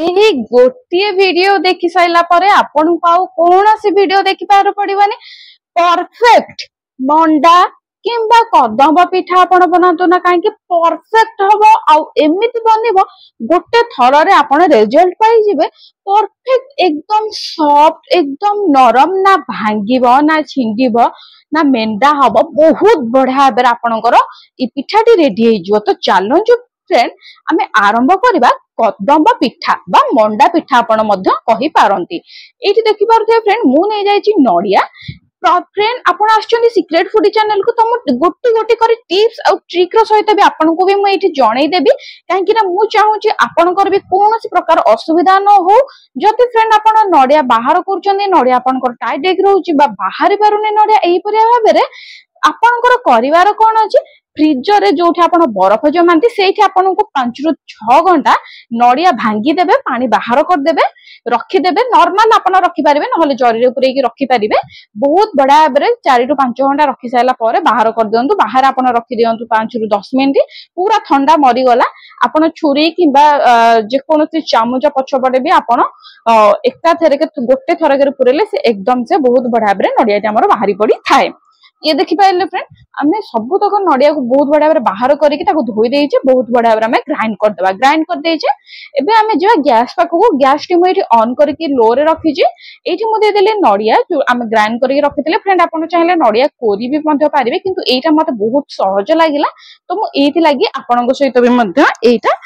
ଏହି ଗୋଟିଏ ଭିडिଓ देखि साइला परे आपन को आउ कोनोसी वीडियो देखि पार पड़िबनी। परफेक्ट मंडा किंबा कदम पिठा आपण बनातु ना कहीं परफेक्ट हबो आउ एमिति बनिबो गोटे थर रे आपण रिजल्ट पाई जिवे। परफेक्ट एकदम सॉफ्ट एकदम नरम ना भांगिबो ना छिंडिबो ना मेंडा हबो बहुत बढ़िया बेर आपणकर ई पिठाटी रेडी हे जिवो। तो चैलेंज फ्रेंड आमे आरंभ करबा कदम पिठा बा मंडा पिठा आपण मध्य कहि पारंती। एठी देखि पारथे फ्रेंड मु नै जायछि नडिया। फ्रेंड आपण आछन सीक्रेट फूडी चैनल को तुम गोटी गोटी कर टिप्स और ट्रिक रो सहित भी आपन को भी मैं एठी जणै देबी काहे ना मु चाहू छी आपन कर भी कोनोसी प्रकार असुविधा न हो। जति फ्रेंड आपण नडिया बाहर करछन नडिया आपन कर टाइट देख रहउची बा बाहर पारुने नडिया एही परिया भाबरे आपन कर करिवार कोन अछि फ्रीजर रे जोठी आपण बरफ जमांती सेठी आपण को 5 रु 6 घंटा नडिया भांगी देबे पानी बाहर कर देबे रखी देबे। नॉर्मल आपण रखि पारिबे नहले जरी रे पुरै की रखि पारिबे। बहुत बड़ा बेरे 4 रु 5 घंटा रखि साइला परे बाहर कर दियंतु। बाहर आपण रखि दियंतु 5 रु 10 मिनिट पूरा ठंडा मरी गला। आपण छुरी किबा जे कोनोसी चामच पछपटे भी आपण एकता थेरे के गोटे थरके पुरेले से एकदम से बहुत बड़ा बेरे नडिया हमर बाहरी पड़ी थाए। ये देखि पाइले फ्रेंड आमे सब तक नडिया को बहुत बड़ा बेरे बाहर करके ताको धोई देइछे बहुत बड़ा बेरे आमे ग्राइंड कर देबा। ग्राइंड कर देइछे एबे आमे जेवा गैस पाखो गैस टी मु एठी ऑन करके लो रे रखि जे एठी मु दे देले नडिया जो आमे ग्राइंड करके रखितले। फ्रेंड आपण चाहिले नडिया कोरी भी मध्य पारिबे किंतु एटा मते बहुत सहज लागिला तो मु एठी लागि आपण को सहित भी मध्य एटा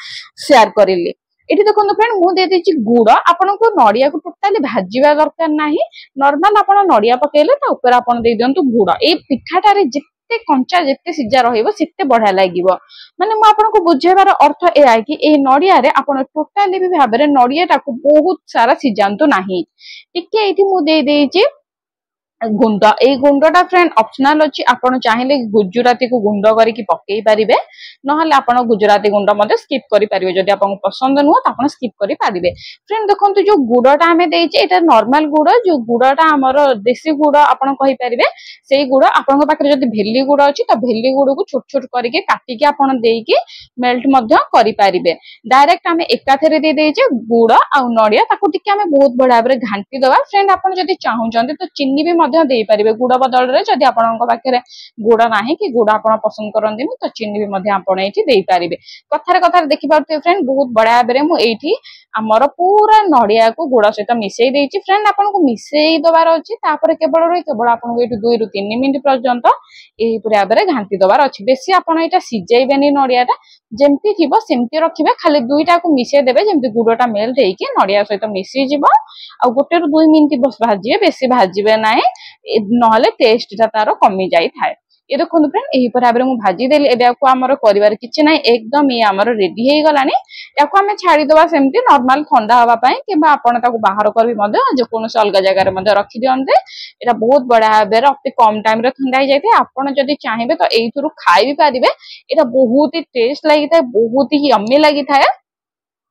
शेयर करिले। एठी देखो फ्रेंड मु दे देछि गुड़। आपण को नडिया को टोटली भाजीबा दरकार नाही नॉर्मल आपण नडिया पकेले ता ऊपर आपण दे दियंतु गुड़। ए पिठाटा रे जिते कंचा जिते सिजा रहिबो सिते बढ़िया लागिबो। माने मु आपण को बुझेबार अर्थ ए आइ कि ए नडिया रे आपण टोटली भी भाबरे नडिया ता को बहुत सारा सिजांतु नाही। टिके एठी मु दे देछि गुंड। ए गुंडटा फ्रेंड ऑप्शनल अछि आपण चाहिले गुजराती को गुंड करी पकई पारिबे नहले आपण गुजराती गुंड मते स्किप करि पारिबे। जदि आपण पसंद नुह त आपण स्किप करि पारिबे। फ्रेंड देखंतु जो गुड़टा हमें देइचे एटा नॉर्मल गुड़ जो गुड़टा हमर देसी गुड़ आपण कहि पारिबे। सेई गुड़ आपण को पाखरे जदि भेली गुड़ अछि त भेली गुड़ को छोट छोट करके काटी के आपण देइके मेल्ट मध्य करि पारिबे। डायरेक्ट हमें एकाथरे दे देइचे गुड़ आ नडिया ताको टिके हमें बहुत बड़ा बरे घांटी दवा। फ्रेंड आपण जदि चाहू जंते तो चीनी भी मध्य देइ पारिबे गुड़ बदल रे। जदि आपण को पाखरे गुड़ नाही कि गुड़ आपण पसंद करंती तो चीनी भी मध्य आपण एठी देइ पारिबे। कथारे कथारे देखि पारते फ्रेंड बहुत बड़ा बेरे मु एठी हमर पूरा नडिया को गुड़ सहित मिसई देइची। फ्रेंड आपण को मिसई दबार अछि तापर केवल आपण को एठी 2 रु 3 मिनिट पर्यंत एही पूरा बेरे घांटी दबार अछि। बेसी आपण एटा सिजेइबेनी नडियाटा जेमती थिबो सेमती रखिबे। खाली दुईटा को मिसई देबे जेमती गुड़टा मेल्ट हेइके नडिया सहित मिसई जिवो आ 1 रु 2 मिनिट बस भाजिए बेसी भाजिबे नाही नहले टेस्टटा तारो कमी जाई थाए। ये देखो फ्रेंड एही पर आबरे मु भाजी देली। एबे आको हमर करिवार किछ नाही एकदम ये हमर रेडी हे गलानी। याको हमें छाड़ी दवा सेमती नॉर्मल ठंडा हवा पई किबा आपण ताको बाहर करबी मधे जे कोनो अलग जगह रे मधे रखि दियंते एटा बहुत बड़ा बेर अति कम टाइम रे ठंडा हो जाइते। आपण जदि चाहेबे तो एइथुरु खाइ भी पारिबे। एटा बहुत ही टेस्ट लागि थाए बहुत ही यम्मी लागि थाए।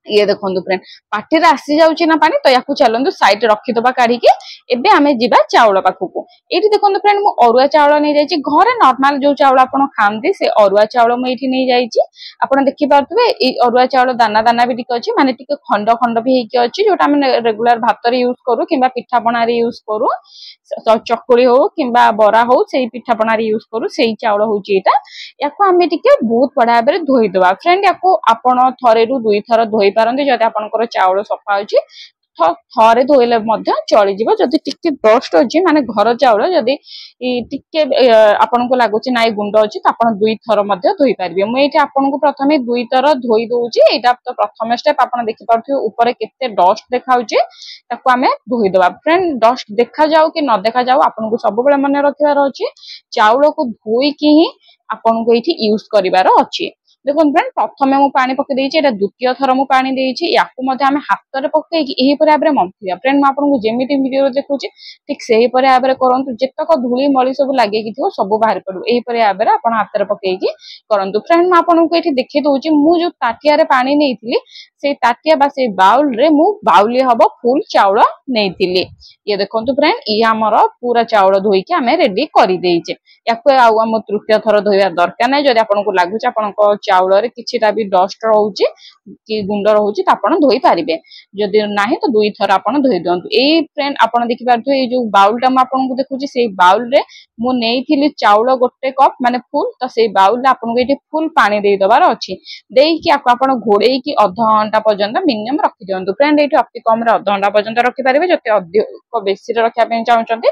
ये देखो फ्रेंड पाठी रे आसी जाउची ना पानी तो याकू चलंदु साइड रखि दबा काढी के। एबे हमें जिबा चावल पाखुको। एठी देखो फ्रेंड मु अरुआ चावल नै जाइची घरे नॉर्मल जो चावल आपण खामती से अरुआ चावल मु एठी नै जाइची। आपण देखि पारतबे ए अरुआ चावल दाना दाना भी टिके अछि माने टिके खंड खंड भी हेकी अछि जोटा हम रेगुलर भात रे यूज करू किबा पिठा पणा रे यूज करू चकुली हो किबा बरा हो सेही पिठा पणा रे यूज करू सेही चावल होची एटा। याको हमें टिके बहुत बड़ा बेरे धोई दबा। फ्रेंड याको आपण थरे रु दुई थर धोई पारंती जदि आपनकर चावल सफा अछि थरे धोइले मध्य चली जिवो। जदि टिके डस्ट अछि माने घर चावल जदि टिके आपन को लागुची नाइ गुंड अछि त आपन दुई थर मध्य धोई पारिबे। मु एठी आपन को प्रथमे दुई थर धोई दोउची। एटा तो प्रथम स्टेप आपन देखि पारथि ऊपर केते डस्ट देखाउची ताको हमें धोई दबा। फ्रेंड डस्ट देखा जाऊ कि न देखा जाऊ आपन को सब बेले मन रखिबार अछि चावल को धोई कि ही आपन को एठी यूज करिवार अछि। देखो फ्रेंड प्रथमे मु पानी पके देइछि एटा द्वितीय थर मु पानी देइछि। याकू मध्ये हमें हाथ रे पके कि एही पर आबरे मंथिया। फ्रेंड म आपन को जेमिति वीडियो देखुछि ठीक सेही पर आबरे करंतु जेतक धूली मळी सब लागे कि थियो सब बाहर पडु एही पर आबरे आपन हाथ रे पके कि करंतु। फ्रेंड म आपन को एठी देखि दोउछि मु जो ताटिया रे पानी नेइथिली से ताटिया बा से बाउल रे मु बाउली हबो फुल चावल नेइथिली। ये देखंतु फ्रेंड ई हमर पूरा चावल धोई के हमें रेडी करि देइछे। याकू आउ हम तृतीय थर धोइबा दरकार नै। जदि आपन को लागुछि आपन को चाउल रे किछिटा भी डस्ट रहउची कि गुंड रहउची त आपण धोई पारिबे जदि नाही तो दुई थर आपण धोई दियंतु ए फ्रेंड आपण देखि पारथु ए जो बाउल टा म आपण को देखुची से बाउल रे मु नेइथिली चाउल गोटे कप माने फुल तो से बाउल रे आपण को एठी फुल पानी देई दबार अछि देई कि आपण घोड़ेई कि आधा घंटा पर्यंत मिनिमम रखि दियंतु फ्रेंड एठी अति कम रे आधा घंटा पर्यंत रखि पारिबे जते अधिक बेसी रे रखिया पे चाहउचंती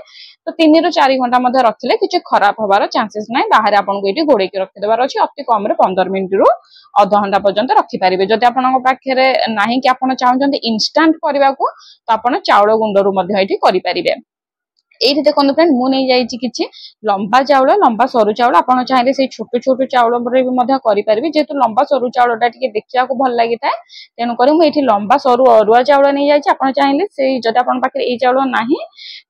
तो 3 ରୁ 4 घंटा मध्ये रखिले किछ खराब होबार चांसेस नाही बाहर आपण को एठी घोड़ेई के रखि देबार अछि अति कम रे 15 मिनिट रु आधा घंटा पर्यंत रखि पारिबे जदि आपण पाखरे नाही कि आपण चाहउचंती इंस्टेंट करबा को तो आपण चाउल गुंड रु मध्ये एठी करि पारिबे एठी देखो फ्रेंड मु नहीं जाइछि किछि लंबा चाउल लंबा सरू चाउल आपण चाहिले से छोट छोट चाउल रे भी मध्ये करि पारिबे जेतु लंबा सरू चाउलटा टिके देखिया को भल लागि थाए तेनु करी मु एठी लंबा सरू अरुआ चाउल नहीं जाइछि आपण चाहिले से जदि आपण पाखरे ए चाउल नाही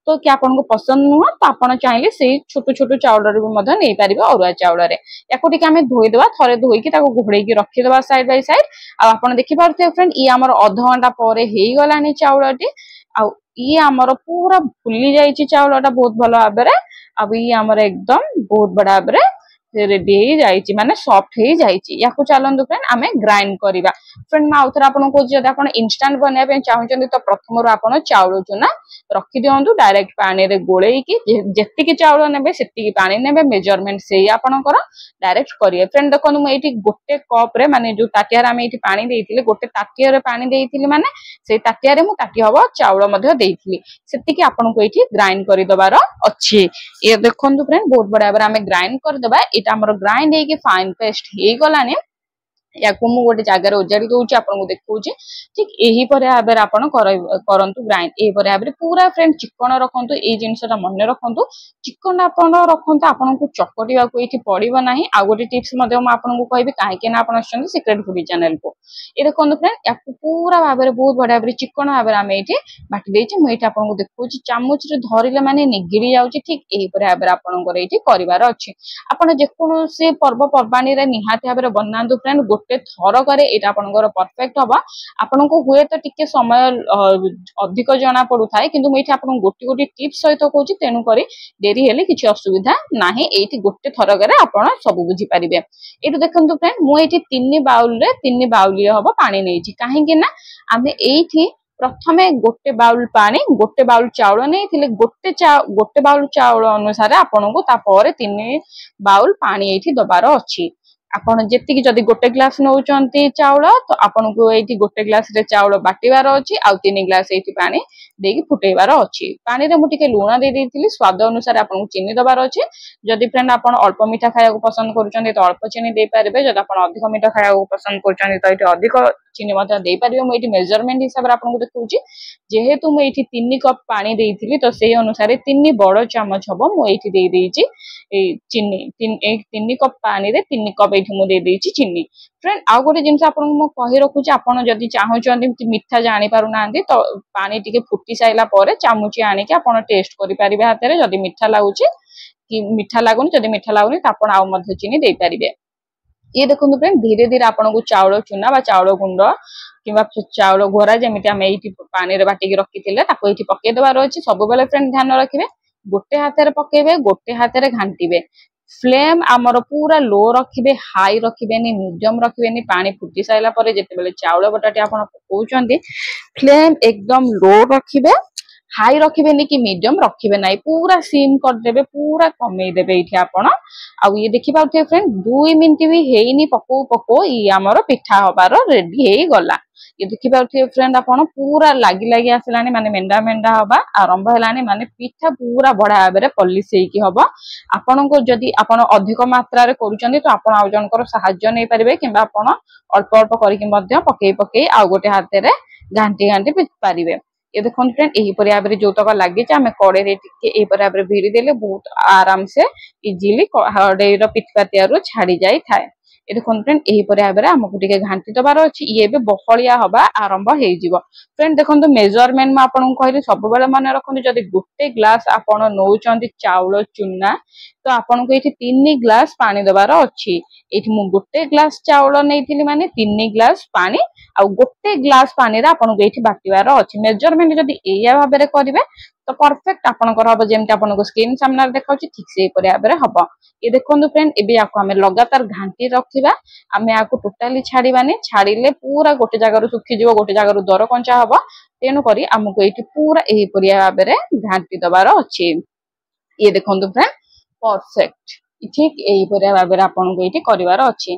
तो कि आपण को पसंद नुह तो आपण चाहिले से छोट छोट चाउल रे भी मध्ये नै पारिबे अरुआ चाउल रे याको टिके हमें धोई देबा थरे धोई कि ताको घोड़ेई कि रखि देबा साइड बाय साइड आ आपण देखि पारथे फ्रेंड ई हमर आधा घंटा परे हेई गलानी चाउलटी आ ये आमर पूरा फुली जाइछि चाउलटा बहुत भलो भाबरे अब ये आमर एकदम बहुत बड़ा भाबरे रेडी हे जाइछि माने सॉफ्ट हे जाइछि याकु चलंदु फ्रेंड आमे ग्राइंड करिबा फ्रेंड मा उथरा आपन को जदि आपन इंस्टेंट बने पे चाहउचंदी तो प्रथम रो आपन चाउल चुना रखि दियंतु डायरेक्ट पानी रे गोळेई कि जेत्ति कि चाउल नेबे सेत्ति कि पानी नेबे मेजरमेंट सेही आपन कर डायरेक्ट करिए फ्रेंड देखनु म एठी गोटे कप रे माने जो ताटिया रे आमे एठी पानी देइथिले गोटे ताटिया रे पानी देइथिले माने से ताटिया रे मु ताटी हबो चाउल मध्ये देइथिली सेत्ति कि आपन को एठी ग्राइंड करि दबार अछि ये देखनु फ्रेंड बहुत बड़ा बार आमे ग्राइंड कर दबा एटा हमर ग्राइंड हे कि फाइन पेस्ट हे गलानी याकु मु गोटे जगह उजाड़ी दउची आपन को देखउची ठीक एही परे आबे आपन करंतु ग्राइंड एही परे आबे पूरा फ्रेंड चिकन रखंतु ए जिंसटा मने रखंतु चिकन आपन रखंतु आपन को चकटिवा को एठी पड़िबो नाही आ गोटे टिप्स मध्ये म आपन को कहबी काहे के ना आपन आछन सीक्रेट फूडी चैनल को ए देखंतु फ्रेंड याकु पूरा भाबरे बहुत बड़ा भाबरे चिकन भाबरे आमे एठी बाटी देछि मु एठी आपन को देखउची चामच रे धरिले माने निगिरी जाउची ठीक एही परे भाबरे आपन को एठी करिवार अछि आपन जे कोनो से पर्व परबानी रे निहाती भाबरे बनांतु फ्रेंड गोटे थर करे एटा आपनकर परफेक्ट हबा आपन को हुए तो टिके समय अधिक जना पडु थाए किंतु म एठी आपन गोटी गोटी टिप्स सहित कहूची तेनु करी देरी हेले किछि असुविधा नाही एठी गोटे थर करे आपन सब बुझी परिबे एटु देखंतु फ्रेंड मु एठी 3 बाउल रे 3 बाउली हबा पानी नेछि काहे कि ना आमे एठी प्रथमे गोटे बाउल पानी गोटे बाउल चाउल नेथिले गोटे बाउल चाउल अनुसार आपन को ता परे 3 बाउल पानी एठी दबार अछि आपण जेति कि जदी गोटे ग्लास नउचंती चाउल तो आपण को एठी गोटे ग्लास रे चाउल बाटीवार अछि आ 3 ग्लास एठी पानी देकी फुटेबार अछि पानी रे मु टिके लूण दे देथिली स्वाद अनुसार आपण को चीनी दबार अछि जदी फ्रेंड आपण अल्प मीठा खाया को पसंद करूचंती तो अल्प चीनी दे पारिबे जदी आपण अधिक मीठा खाया को पसंद करूचंती तो एठी अधिक चीनी मते दे पारिबे मु एठी मेजरमेंट हिसाब रे आपण को देखउची जेहेतु मु एठी 3 कप पानी देइथिली तो सेही अनुसार 3 बड़ चम्मच हबो मु एठी दे देइची ए चीनी 3 कप पानी रे 3 कप एठी मु दे देइची चीनी फ्रेंड आ गोटे जिंस आपन को कहि रखुची आपन जदी चाहउचंती मिठा जानि पारु नांदी तो पानी टिके फुटी साइला परे चामुची आनि के आपन टेस्ट करि पारिबे हाते रे जदी मिठा लागुची कि मिठा लागुनी जदी मिठा लागुनी त आपन आउ मध्ये चीनी दे पारिबे ये देखंतु फ्रेंड धीरे धीरे आपन को चाउल चुना बा चाउल गुंड किबा चाउल घोरा जेमिति हम एठी पानी रे बाटी के रखिथिले ताको एठी पके देबार अछि सब बेले फ्रेंड ध्यान रखिबे गोटे हाथे रे पकेबे गोटे हाथे रे घांटीबे फ्लेम आमर पूरा लो रखिबे हाई रखिबेनी मीडियम रखिबेनी पानी फुटी साइला परे जेते बेले चाउल बटाटी आपण पकोउचंती फ्लेम एकदम लो रखिबे हाई रखिबेनी कि मीडियम रखिबे नाही पूरा सिम कर देबे पूरा कमे देबे इठी आपण आ ये देखि पाउथे फ्रेंड 2 मिनिट भी हेइनी पको पको ई हमर पिठा होबार रेडी हेई गला ये देखि पाउथे फ्रेंड आपण पूरा लागी लागी आसलानी माने मेंडा मेंडा होबा आरंभ हलानी माने पिठा पूरा बडा आबरे पॉलिश हेई कि होबा आपण को जदी आपण अधिक मात्रा रे करूचंदी तो आपण आ जनकर सहाय्य नै परिबे किबा आपण अल्प अल्प करी कि मध्य पकेई पकेई आ गोटे हाथे रे घांटी घांटी पिच पारिबे ये देखो फ्रेंड एही परि आबरे जो तक लागि जे हमें कड़े रे टिके एही परि आबरे भिड़ी देले बहुत आराम से इजीली कड़े रो पिठपातिया रो छाड़ी जाई थाए ये देखो फ्रेंड एही परि आबरे हमकु टिके घांटी दबार अछि ये बे बहलिया हबा आरंभ हेई जिवो फ्रेंड देखंतु मेजरमेंट में आपन कहली सब बेले माने रखंतु जदी गुटे ग्लास आपन नौचंती चाउल चुना तो आपन को ये 3 ग्लास पानी दबार अच्छी। ये मु गोटे ग्लास चाउल नहीं माने 3 ग्लास पानी आ गोटे ग्लास पानी रे आपन को ये बाटिबार अच्छी। मेजरमेंट जदि एया भाबे रे करिवे तो परफेक्ट आपनकर हम जेमती आपन स्क्रीन सामने देखा ठीक से भाव में हम। ये देखो फ्रेंड एबे आपको आम लगातार घाटी रखा आम आपको टोटाली छाड़ानी छाड़िले पूरा गोटे जगार सुखीज गोटे जगार दर कंचा हम तेणुक आमको ये पूरा यही भाव में घाटी दबार अच्छे। ये देखो फ्रेंड परफेक्ट ठीक यही भाव में आपको ये करार अच्छे।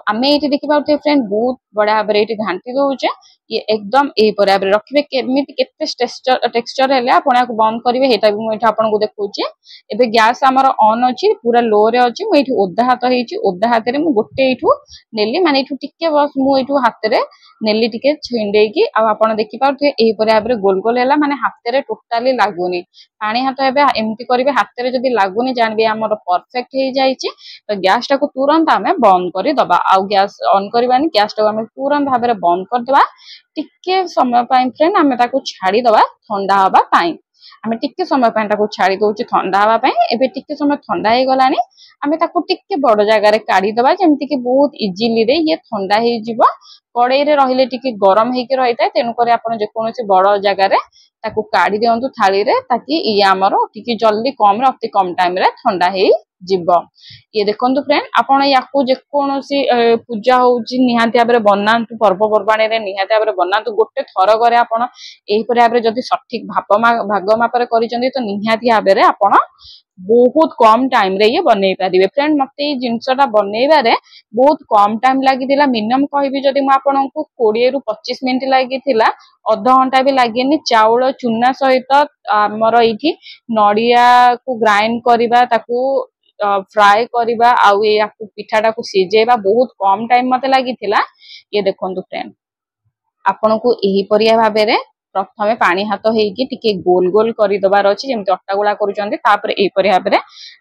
आम ये देखा फ्रेंड बहुत बढ़िया भाव में घाटी दौचे ये एकदम यही भाव में रखिए केमी टेक्सचर है आपको बंद करेंगे ये भी मुझे आपको देखा। एबे गैस आमर ऑन अच्छी पूरा लो रे अच्छी मुझे ओदा हाथ ओदा हाथ में गोटे यू नेली माने टिके बस मुझे हाथ में नेली टिके छिंडेकी आप देखिपे यही भाव में गोल गोल है माने हाथ में टोटाली लगुनि पानी हाथ एमती करेंगे हाथ में जब लगुनि जानवे आमर परफेक्ट हो जाए। तो गैस टाक तुरंत आम बंद करदे आउ गैस ऑन करवानी गैस टाक आम तुरंत भाव में बंद करदे टिके समय फ्रेंड आम छाड़ीदे ठंडा हाँपाई आम टिके समय छाड़ी दौर ठंडा हाँपाई एबे टिके समय ठंडा हो गला आम टिके बड़ जगार काढ़ीदे जमती कि बहुत इजिली रे ये ठंडा हो कड़ई रे टिके गरम होकर रही है तेणुक जेकोसी बड़ जगार काढ़ी दिंतु थाली रे ताकि ये आमर टिके जल्दी कम अति कम टाइम रे ठंडा हो जीव। ये देखो फ्रेंड आपड़ या जेकोसी पूजा होची निहाती भाव में बनातु पर्वपर्वाणी रे निहाती भाव में बनातु गोटे थरक आपड़ यही भाव में जदि सठिक भाग मापर कर तो निहाती भाव में आपड़ बहुत कम टाइम रे ये बनई पारे। फ्रेंड मत ये जिनसा बनईबारे बहुत कम टाइम लगी मिनिमम कहि जदि मु आपन को 20 रु 25 मिनिट लगी अध घंटा भी लगे चाउल चूना सहित आमर ये नड़िया को ग्राइंड करवा ताकू फ्राए करवा आउ ये पिठाटा को सिझेबा बहुत कम टाइम मत लगी। ये देखो फ्रेंड आपन को यही भाव में प्रथमे पानी हाथ होगी टिके गोल गोल करदबार अच्छी जमी अटा गोला कर भाव में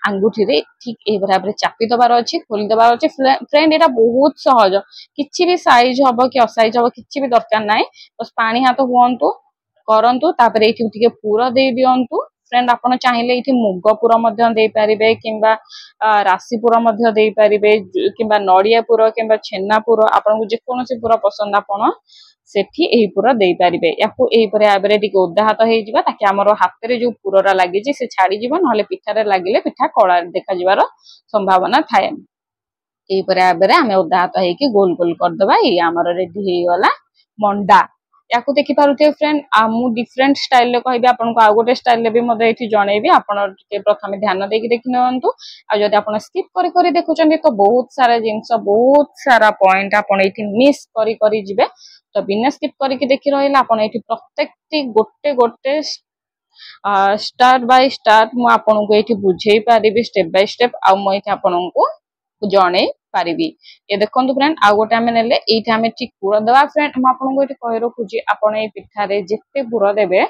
आंगुठी रे ठीक यही भाव में चापी दबार अच्छी खोलीदबार अच्छी। फ्रेंड ये बहुत सहज किसी भी साइज हम कि असाइज हम किसी भी दरकार ना बस पानी हाथ हुंतु करंतु तापर ये पूरा दे दिंतु। फ्रेंड आपन चाहिए ये मुग पूरा दे पारे कि राशि पूरा दे पारे कि नड़िया पूरा कि छेना पूरा आपको जेकोसी पूरा पसंद आपन सेठी यही पूरा दे पारे या भाव में ओदा हाथ हो ताकि आमर हाथ में जो पूरा लगी से छाड़ी ना पिठार लगे पिठा कला देखा संभावना थाए। यही भाव में आम ओदा हाथ हो गोल गोल करदे ये आमर रेडी हो गला मंडा। या देखि पारुथे फ्रेंड मु डिफरेंट स्टाइल कहबी आपनको आ गोटे स्टाइल भी मते एठी जणेबी आपण प्रथम ध्यान देकी देखि नंतु आ जदि आपण स्किप करी करी देखुचंदी तो बहुत सारा जिंस बहुत सारा पॉइंट आपण एठी मिस करी करी जिवे। तो बिना स्किप करके देखि रहला आपण एठी प्रत्येकटी गोटे गोटे स्टार्ट बाय स्टार्ट मु आपनको एठी बुझेई पारिबी स्टेप बाय स्टेप आ मु एठी आपनको जणे पारिबी। ये देखो फ्रेंड आ गोटे आम नेले ये आम ठीक पूरा दवा। फ्रेंड मुझे आपको कही रखुची आपण ये पिठारे जिते पूरा देवे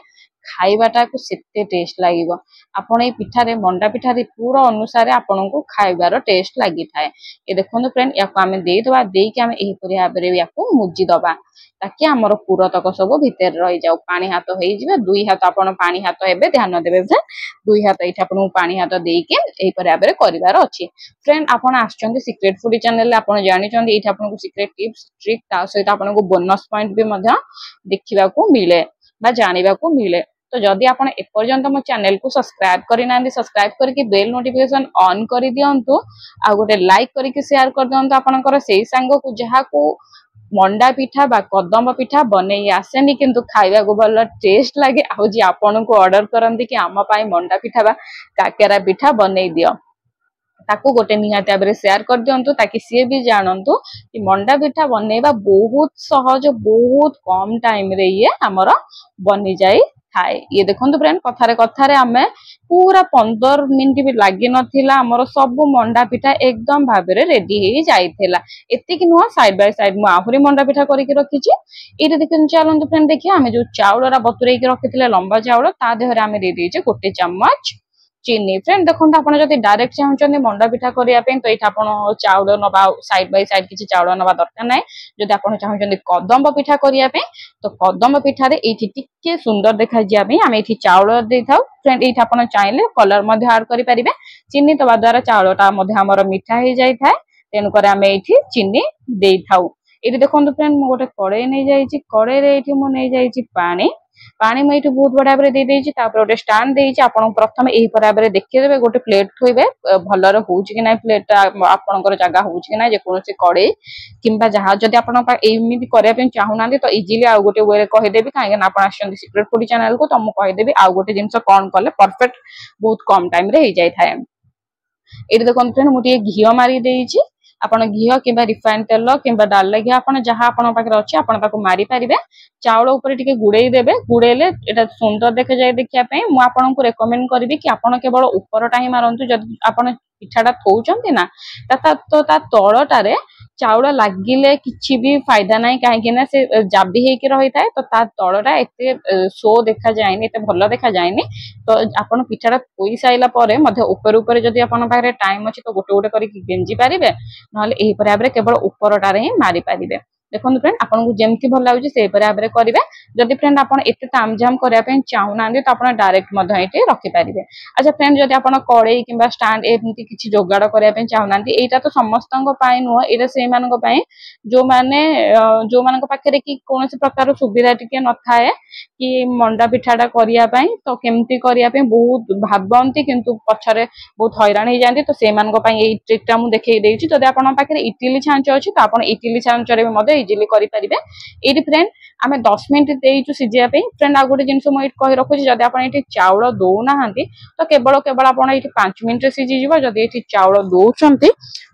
खाइबाटा को सेते टेस्ट लगे आपण ये पिठारे मंडा पिठारे पूरा अनुसार आपण को खाइबार टेस्ट लगी थाए। ये देखो फ्रेंड या आम देदबा देकी आम यही भाव में या मुजी दबा ताकि आमर पूरा तक सब भितर रही जाऊ पानी हाथ हो दुई हाथ आपण पानी हाथ हे ध्यान देवे दुई हाथ ये पानी हाथ देके यही भाव में करार अच्छी। फ्रेंड आपड़ आसुँच सिक्रेट फूडी चैनल आप जानते ये आपको सिक्रेट टिप्स ट्रिक ता सहित आपको बोनस पॉइंट भी देखा मिले जाना मिले। तो जदि आप एपर्यंत मो चैनल को सब्सक्राइब करना सब्सक्राइब करके बेल नोटिफिकेशन ऑन कर दिंतु आ गोटे लाइक करके शेयर कर दिंतु आपनकर से सांग को जहाँ को मंडा पिठा बा कदम पिठा बनई आसेनी किंतु खाइबा को भल टेस्ट लगे आ जी आपन को ऑर्डर करंती कि आम पाई मंडा पिठा बा काकेरा पिठा बनई दियो ताकू गोटे निहाती भाव में शेयर कर दिंतु ताकि सी भी जानतु कि मंडा पिठा बनईबा बहुत सहज बहुत कम टाइम रे ये आमर बनी जाए थाए। ये देखो फ्रेंड कथारे कथारे आमे पूरा 15 मिनट भी लगी नथिला आमर सब मंडा पिठा एकदम भाव में रेडी हो जाइथिला। एतिक नुह साइड बाय साइड मु आहुरी मंडा पिठा करके रखिछि। ये देखिन चलंतु फ्रेंड देखिए आमे जो चाउलरा बतुरेकी रखिथिले लंबा चाउल ता देहरे आमे दे देइछे गोटे चम्मच चिनी फ्रेंड देखो आपण जदि डायरेक्ट चाहूचंदी मंडा पिठा करिया पे तो एठा आपण चाउल नबा साइड बाय साइड किछि चाउल नबा दरकार नै जदि आपण चाहूचंदी कदम पिठा करिया पे तो कदम पिठा रे एठी टिके सुंदर देखा जिया पे हम एठी चाउल दे थाउ फ्रेंड एठा आपण चाहिले कलर मध्ये ऐड करि परिबे चिनी दबा द्वारा चाउलटा मध्ये हमर मिठा हे जाय थाए तेनु करे हम एठी चिनी दे थाउ एठी देखंतु फ्रेंड मो गोटे कड़ाई नै जाईची कड़ाई रे एठी मो नै जाईची पानी पानी मैं ये बहुत बढ़िया भाव दे देछि तापर गोटे स्टैंड देछि आपण प्रथम एही भाव देखि देबे गोटे प्लेट थोइबे भलर होउछि कि नै प्लेट आपनकर जगह होउछि कि नै जे कोनोसी कड़े किंबा जहा जदि आपण एमिति करिया पे चाहू नांदी तो इजीली आ गोटे वे रे कहि देबी काहे ना आपण आछन सीक्रेट फूड चैनल को तो मु कहि देबी आ गोटे जिंस कोन कले परफेक्ट बहुत कम टाइम रे हे जाय थाए एठी देखन फ्रेंड मु टिके घियो मारी देछि आपण घियो किंबा रिफाइन तेल किंबा डालडा घियो आपण जहां आपण पाखरे अछि आपण ताको मारी परिबे चाउल ऊपर टिके गुड़ेई देबे गुड़ेले एटा सुंदर देखे जाय देखिया पे मु आपण को रेकमेंड करबी कि आपण केवल ऊपरटा ही मारंतु जदि आपण पिठाटा थौचंती ना ता तळटारे चाउल लागिले किछि भी फायदा नाही काहे कि ना से जाबी हे कि रही थाए तो ता तळटा एते सो देखा जायनी एते भलो देखा जायनी तो आपण पिठाटा थोई साइला परे मध्ये ऊपर ऊपर जदि आपण पाखरे टाइम अछि तो गोटे गोटे करी गेंजी पारिबे नहले एही पराबरे केवल ऊपरटारे ही मारी पारिबे देखो फ्रेंड आपन को जेमती भल लागुची से पराबरे करिवे जदि फ्रेंड आपन एते तामझाम करिया पे चाहू नांदी तो आपन डायरेक्ट मध्ये एटे रखि पारिबे अच्छा फ्रेंड जदि आपन कड़ाई किंबा स्टैंड एमती किछि जोगाड़ करिया पे चाहू नांदी एटा तो समस्तंग पाई नुह एटा से मानक पाई जो मानक पाखरे कि कोनोसी प्रकार सुविधा टिके न थाए कि मंडा पिठाटा करिया पे तो केमती करिया पे बहुत भाबंती किंतु पछरे बहुत हैरान हे जानती तो से मानक पाई एई ट्रिकटा मु देखै देछि जदि आपन पाखरे इडली छांच अछि तो आपन इडली छांचरे मध्ये इजीली करि परिबे एडी फ्रेंड आमे 10 मिनिट देइछु सिजिया पे फ्रेंड आ गोटे जिंस मो कहि रखुछि जदि आपण एठी चाउल दो नाहंती तो केवल आपण एठी 5 मिनिट सिजि जिवो जदि एठी चाउल दोचंती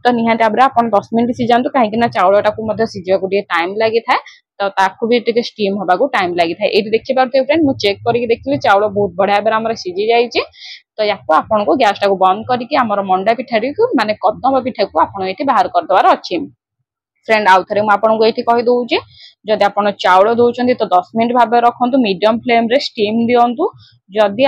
तो निहाते आबरा आपण 10 मिनिट सिजांतु काहे कि ना चाउलटा को मध्ये सिजिया को डी टाइम लागि थाए तो ताकू भी टिके स्टीम होबा को टाइम लागि थाए एठी देखि पारते फ्रेंड मु चेक करिक देखली चाउल बहुत बढ़िया बेरा हमर सिजि जाईछि तो याको आपण को गैस टा को बंद करिक हमर मंडा पिठारी को माने कदम पिठा को आपण एठी बाहर कर दवार अछि फ्रेंड आउ थरे मु आपण को एठी कहि दोउची जदि आपण चाउल दोउचंदी तो 10 मिनिट भाबे रखंतु मीडियम फ्लेम रे स्टीम दियंतु जदि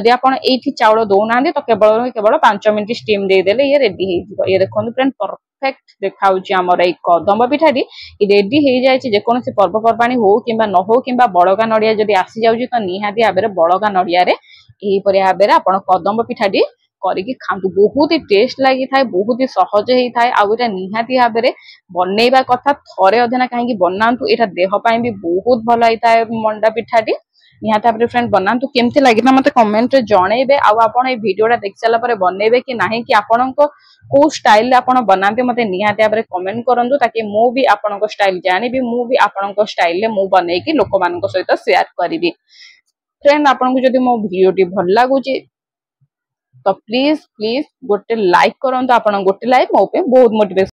आपण एठी चाउल दो नांदी तो केवल 5 मिनिट स्टीम दे देले ये रेडी हे जिवो ये देखंतु फ्रेंड परफेक्ट देखाउची हमर ए कदम पिठारी ई रेडी हे जायछि जे कोनोसी पर्व परबाणी हो किबा न हो किबा बळगा नडिया जदि आसी जाउची तो निहाती आबेरे बळगा नडिया रे एही परि आबेरे आपण कदम पिठाडी करिकी खांतु बहुत ही टेस्ट लागि थाए बहुत ही सहज हे थाए आ एटा निहाती भाबरे बनेइबा कथा थरे अधेना काहेकि बनांतु एटा देह पई भी बहुत भलो हे थाए मंडा पिठाटी निहाती भाबरे फ्रेंड बनांतु केमते लागिना मते कमेंट रे जणेबे आ आपण ए वीडियोटा देख साला परे बनेबे कि नाही कि आपणको को स्टाइल रे आपण बनाते मते निहाती भाबरे कमेंट करंतु ताकि मो भी आपणको स्टाइल जानिबी मो भी आपणको स्टाइल ले मो बनै कि लोक मानको सहित शेयर करिबी फ्रेंड आपणको जदि मो वीडियोटी भल लागुची तो प्लीज गोटे लाइक करंतु आपण गोटे लाइक मो पे बहुत मोटिवेशन